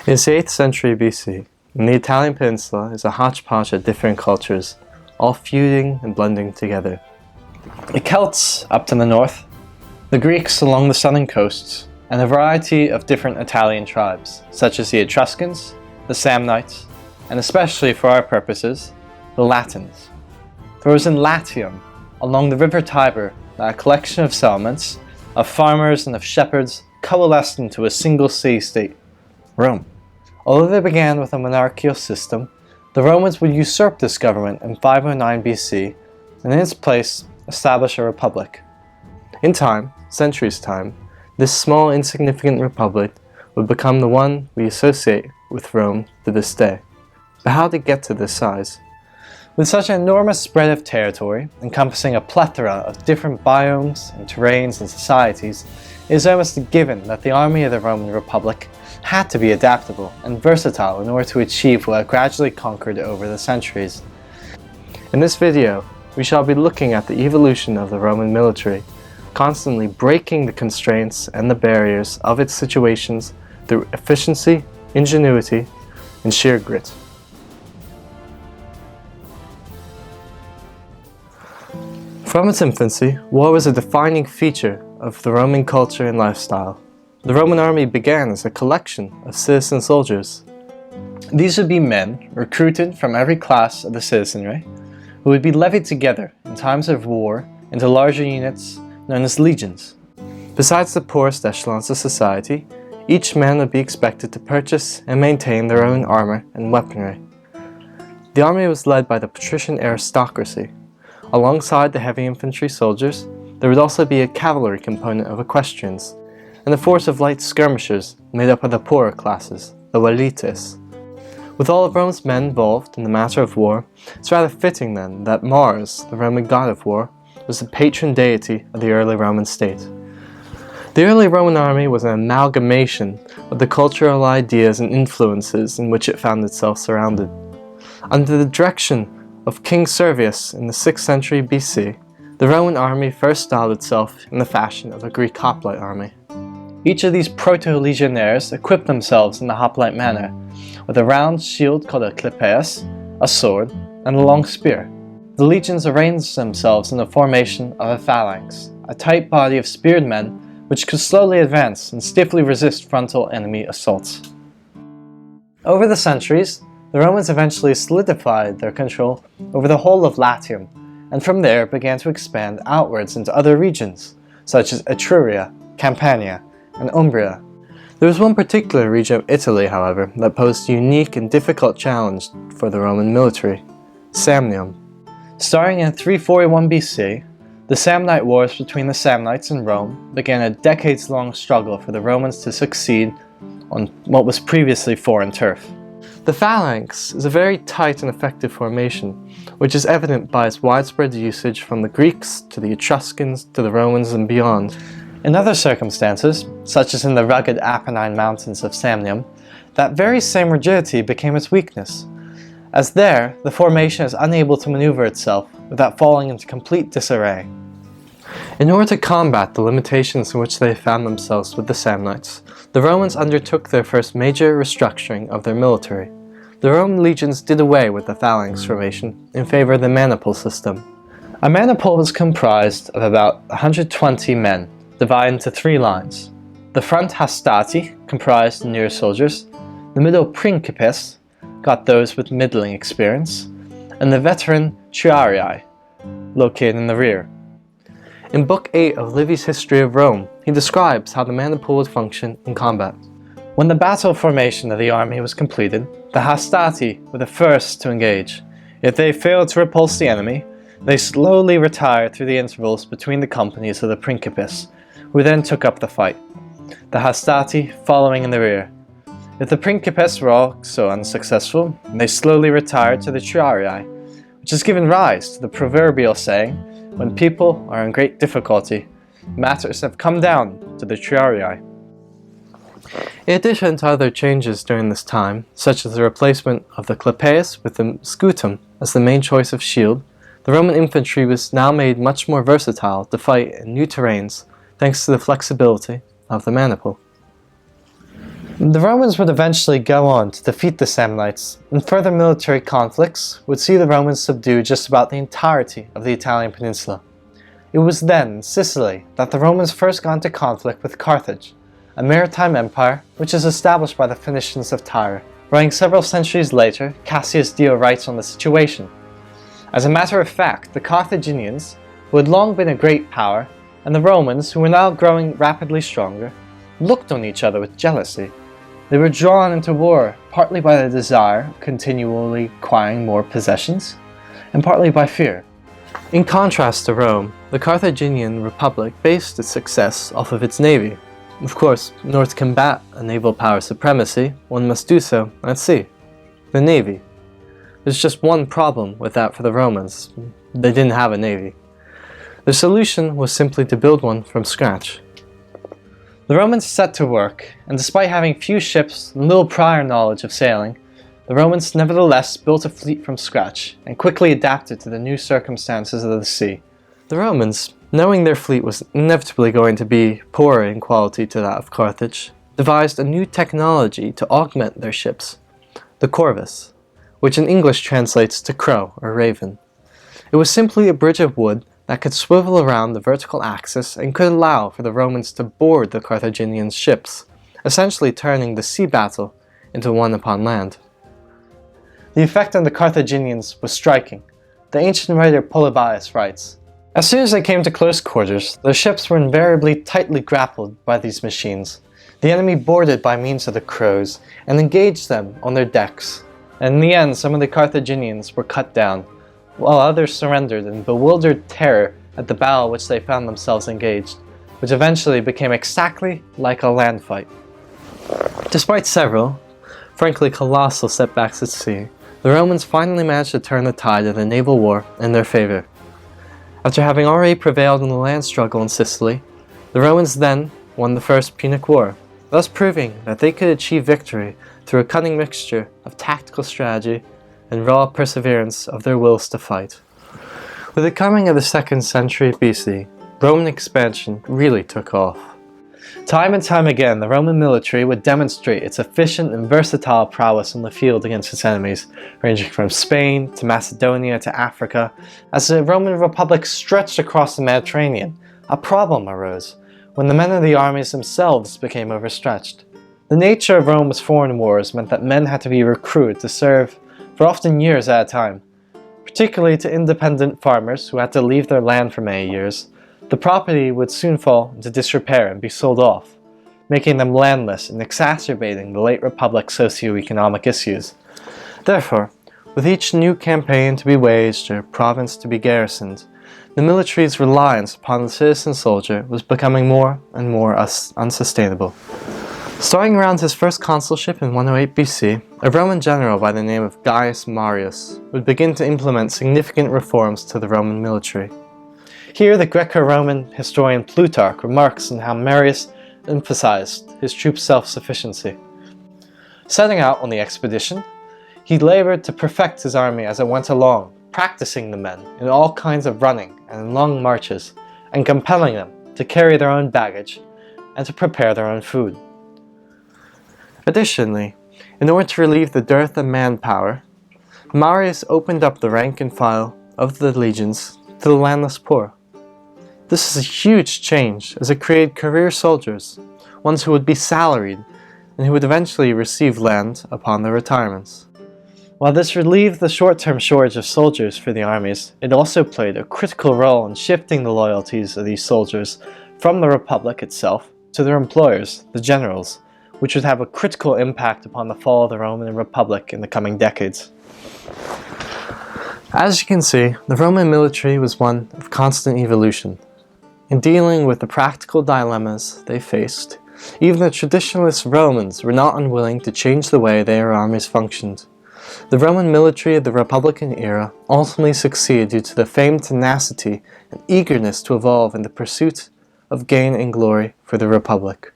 It is the 8th century BC, and the Italian peninsula is a hodgepodge of different cultures, all feuding and blending together. The Celts up to the north, the Greeks along the southern coasts, and a variety of different Italian tribes, such as the Etruscans, the Samnites, and especially for our purposes, the Latins. There was in Latium, along the river Tiber, a collection of settlements, of farmers and of shepherds coalesced into a single city-state, Rome. Although they began with a monarchical system, the Romans would usurp this government in 509 BC and in its place establish a republic. In time, centuries' time, this small insignificant republic would become the one we associate with Rome to this day. But how did it get to this size? With such an enormous spread of territory, encompassing a plethora of different biomes and terrains and societies, it is almost a given that the army of the Roman Republic had to be adaptable and versatile in order to achieve what it gradually conquered over the centuries. In this video, we shall be looking at the evolution of the Roman military, constantly breaking the constraints and the barriers of its situations through efficiency, ingenuity, and sheer grit. From its infancy, war was a defining feature of the Roman culture and lifestyle. The Roman army began as a collection of citizen soldiers. These would be men recruited from every class of the citizenry, who would be levied together in times of war into larger units known as legions. Besides the poorest echelons of society, each man would be expected to purchase and maintain their own armor and weaponry. The army was led by the patrician aristocracy. Alongside the heavy infantry soldiers, there would also be a cavalry component of equestrians, and a force of light skirmishers made up of the poorer classes, the velites. With all of Rome's men involved in the matter of war, it's rather fitting then that Mars, the Roman god of war, was the patron deity of the early Roman state. The early Roman army was an amalgamation of the cultural ideas and influences in which it found itself surrounded. Under the direction of King Servius in the 6th century BC, the Roman army first styled itself in the fashion of a Greek hoplite army. Each of these proto-legionaries equipped themselves in the hoplite manner, with a round shield called a clypeus, a sword, and a long spear. The legions arranged themselves in the formation of a phalanx, a tight body of speared men which could slowly advance and stiffly resist frontal enemy assaults. Over the centuries, the Romans eventually solidified their control over the whole of Latium, and from there began to expand outwards into other regions, such as Etruria, Campania, and Umbria. There was one particular region of Italy, however, that posed a unique and difficult challenge for the Roman military: Samnium. Starting in 341 BC, the Samnite Wars between the Samnites and Rome began a decades-long struggle for the Romans to succeed on what was previously foreign turf. The phalanx is a very tight and effective formation, which is evident by its widespread usage from the Greeks to the Etruscans to the Romans and beyond. In other circumstances, such as in the rugged Apennine mountains of Samnium, that very same rigidity became its weakness, as there the formation is unable to maneuver itself without falling into complete disarray. In order to combat the limitations in which they found themselves with the Samnites, the Romans undertook their first major restructuring of their military. The Roman legions did away with the phalanx formation in favor of the maniple system. A maniple was comprised of about 120 men, divided into 3 lines. The front hastati comprised the newer soldiers, the middle principes got those with middling experience, and the veteran triarii located in the rear. In Book 8 of Livy's History of Rome, he describes how the maniple would function in combat. When the battle formation of the army was completed, the hastati were the first to engage. If they failed to repulse the enemy, they slowly retired through the intervals between the companies of the principes, who then took up the fight, the hastati following in the rear. If the principes were also unsuccessful, they slowly retired to the triarii, which has given rise to the proverbial saying, "When people are in great difficulty, matters have come down to the triarii." In addition to other changes during this time, such as the replacement of the clypeus with the scutum as the main choice of shield, the Roman infantry was now made much more versatile to fight in new terrains thanks to the flexibility of the maniple. The Romans would eventually go on to defeat the Samnites, and further military conflicts would see the Romans subdue just about the entirety of the Italian peninsula. It was then in Sicily that the Romans first got into conflict with Carthage, a maritime empire which is established by the Phoenicians of Tyre. Writing several centuries later, Cassius Dio writes on the situation. As a matter of fact, the Carthaginians, who had long been a great power, and the Romans, who were now growing rapidly stronger, looked on each other with jealousy. They were drawn into war, partly by the desire of continually acquiring more possessions, and partly by fear. In contrast to Rome, the Carthaginian Republic based its success off of its navy. Of course, in order to combat a naval power supremacy, one must do so at sea. The navy. There's just one problem with that for the Romans. They didn't have a navy. The solution was simply to build one from scratch. The Romans set to work, and despite having few ships and little prior knowledge of sailing, the Romans nevertheless built a fleet from scratch and quickly adapted to the new circumstances of the sea. The Romans, knowing their fleet was inevitably going to be poorer in quality to that of Carthage, devised a new technology to augment their ships, the corvus, which in English translates to crow or raven. It was simply a bridge of wood that could swivel around the vertical axis and could allow for the Romans to board the Carthaginian ships, essentially turning the sea battle into one upon land. The effect on the Carthaginians was striking. The ancient writer Polybius writes, "As soon as they came to close quarters, their ships were invariably tightly grappled by these machines. The enemy boarded by means of the crows and engaged them on their decks, and in the end some of the Carthaginians were cut down, while others surrendered in bewildered terror at the battle which they found themselves engaged, which eventually became exactly like a land fight." Despite several, frankly colossal setbacks at sea, the Romans finally managed to turn the tide of the naval war in their favor. After having already prevailed in the land struggle in Sicily, the Romans then won the First Punic War, thus proving that they could achieve victory through a cunning mixture of tactical strategy and raw perseverance of their wills to fight. With the coming of the 2nd century BC, Roman expansion really took off. Time and time again, the Roman military would demonstrate its efficient and versatile prowess in the field against its enemies, ranging from Spain to Macedonia to Africa. As the Roman Republic stretched across the Mediterranean, a problem arose when the men of the armies themselves became overstretched. The nature of Rome's foreign wars meant that men had to be recruited to serve for often years at a time. Particularly to independent farmers who had to leave their land for many years, the property would soon fall into disrepair and be sold off, making them landless and exacerbating the late Republic's socio-economic issues. Therefore, with each new campaign to be waged or province to be garrisoned, the military's reliance upon the citizen soldier was becoming more and more unsustainable. Starting around his first consulship in 108 BC, a Roman general by the name of Gaius Marius would begin to implement significant reforms to the Roman military. Here the Greco-Roman historian Plutarch remarks on how Marius emphasized his troops' self-sufficiency. Setting out on the expedition, he labored to perfect his army as it went along, practicing the men in all kinds of running and in long marches, and compelling them to carry their own baggage and to prepare their own food. Additionally, in order to relieve the dearth of manpower, Marius opened up the rank and file of the legions to the landless poor. This is a huge change as it created career soldiers, ones who would be salaried and who would eventually receive land upon their retirements. While this relieved the short-term shortage of soldiers for the armies, it also played a critical role in shifting the loyalties of these soldiers from the Republic itself to their employers, the generals, which would have a critical impact upon the fall of the Roman Republic in the coming decades. As you can see, the Roman military was one of constant evolution. In dealing with the practical dilemmas they faced, even the traditionalist Romans were not unwilling to change the way their armies functioned. The Roman military of the Republican era ultimately succeeded due to the famed tenacity and eagerness to evolve in the pursuit of gain and glory for the Republic.